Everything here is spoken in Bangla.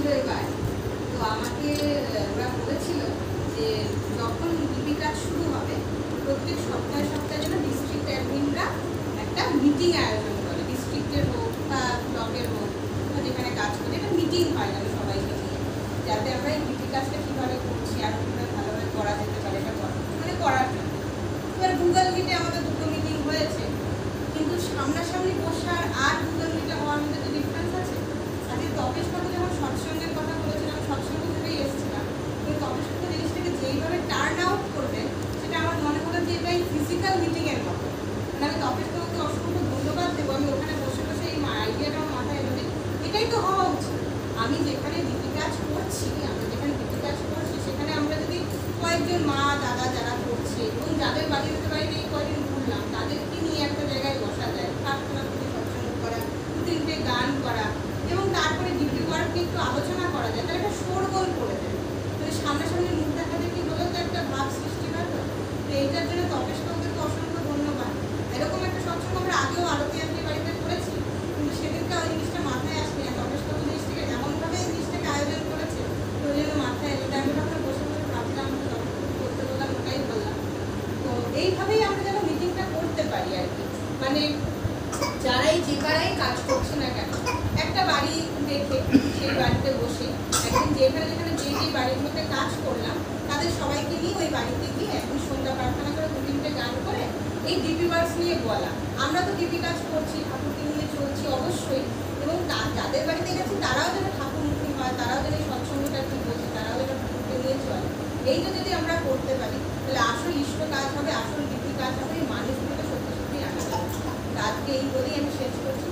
হচ্ছিল এবার, তো আমাকে ওরা বলেছিল যে যখন ডিপি কাজ শুরু হবে প্রত্যেক সপ্তাহে সপ্তাহে যেন ডিস্ট্রিক্ট অ্যাডমিনরা একটা মিটিং আয়োজন করে, ডিস্ট্রিক্টের হোক বা ব্লকের হোক যেখানে কাজ করে একটা মিটিং হয় যেন সবাইকে নিয়ে, যাতে আমরা এই ডিপি কাজটা কীভাবে করছি আর কীভাবে ভালোভাবে করা যেতে পারে এটা মানে করার জন্য। এবার গুগল মিটে আমাদের দুটো মিটিং হয়েছে, কিন্তু সামনাসামনি বসার আর গুগল মিটে হওয়ার মধ্যে তো ডিফারেন্স আছে। আজকে তপেশ বাবু যখন সৎসঙ্গের কথা বলেছিলাম, সৎসঙ্গ থেকেই এসেছিলাম, কিন্তু তপেশ বাবু জিনিসটাকে যেইভাবে টার্ন আউট করবেন সেটা আমার মনে হলো যে এটাই ফিজিক্যাল মিটিংয়ের মতো। মানে আমি তপেশ বাবুকে অসংখ্য ধন্যবাদ দেবো, আমি ওখানে বসে বসে এই আইডিয়াটা আমার মাথায় এলো যে এটাই তো হওয়া উচিত। আমি যেখানে ডিপি কাজ করছি, সেখানে আমরা যদি কয়েকজন মা দাদা যারা করছে এবং যাদের বাড়িতে বাড়িতে এই কয়েকদিন ঘুরলাম তাদেরকে নিয়ে একটা জায়গায় বসা যায়, প্রার্থনা করে সৎসঙ্গ করা, দু-তিনটে গান করা এবং তারপরে ডিপি ওয়ার্ক একটু আলোচনা করা যায়, তাহলে একটা শোরগোল করে দেয়। মানে সামনাসামনি মুখ দেখা দেখি হলেও তো একটা ভাব সৃষ্টি হয়। তো এইটার জন্য তপেশ বাবুকে অসংখ্য ধন্যবাদ। এরকম একটা সৎসঙ্গ আমরা আগেও আরতি আন্টির বাড়িতে করেছি, কিন্তু সেদিনকে ওই জিনিসটা মাথায় আসেনি। তপেশ বাবু জিনিসটাকে এমনভাবে এই জিনিসটাকে আয়োজন করেছে তো ওই জন্য মাথায় এলো। আমি তখন বসে বসে ভাবলাম, করতে বললাম, ওটাই বললাম। তো এইভাবেই আমরা যেন মিটিংটা করতে পারি আর কি, মানে যারাই যে পাড়ায় কাজ করছে না কেন একটা বাড়ি দেখে সেই বাড়িতে বসে একদিন যেখানে যেখানে যে যে বাড়িগুলোতে কাজ করলাম তাদের সবাইকে নিয়ে ওই বাড়িতে গিয়ে এখন সন্ধ্যা প্রার্থনা করে দু-তিনটে গান করে এই ডিপি ওয়ার্কস নিয়ে বলা। আমরা তো ডিপি কাজ করছি, ঠাকুরকে নিয়ে চলছি অবশ্যই, এবং যাদের বাড়িতে গেছি তারাও যেন ঠাকুরমুখী হয়, তারাও যেন সৎসঙ্গটা একটু বোঝে, তারাও যেন ঠাকুরকে নিয়ে চলে। এইটা যদি আমরা করতে পারি তাহলে আসল ইষ্ট কাজ হবে, আসল ডিপি কাজ হবে, এই মানুষগুলোকে সত্যি সত্যি আনা যাবে। আজকে এই বলেই আমি শেষ করছি।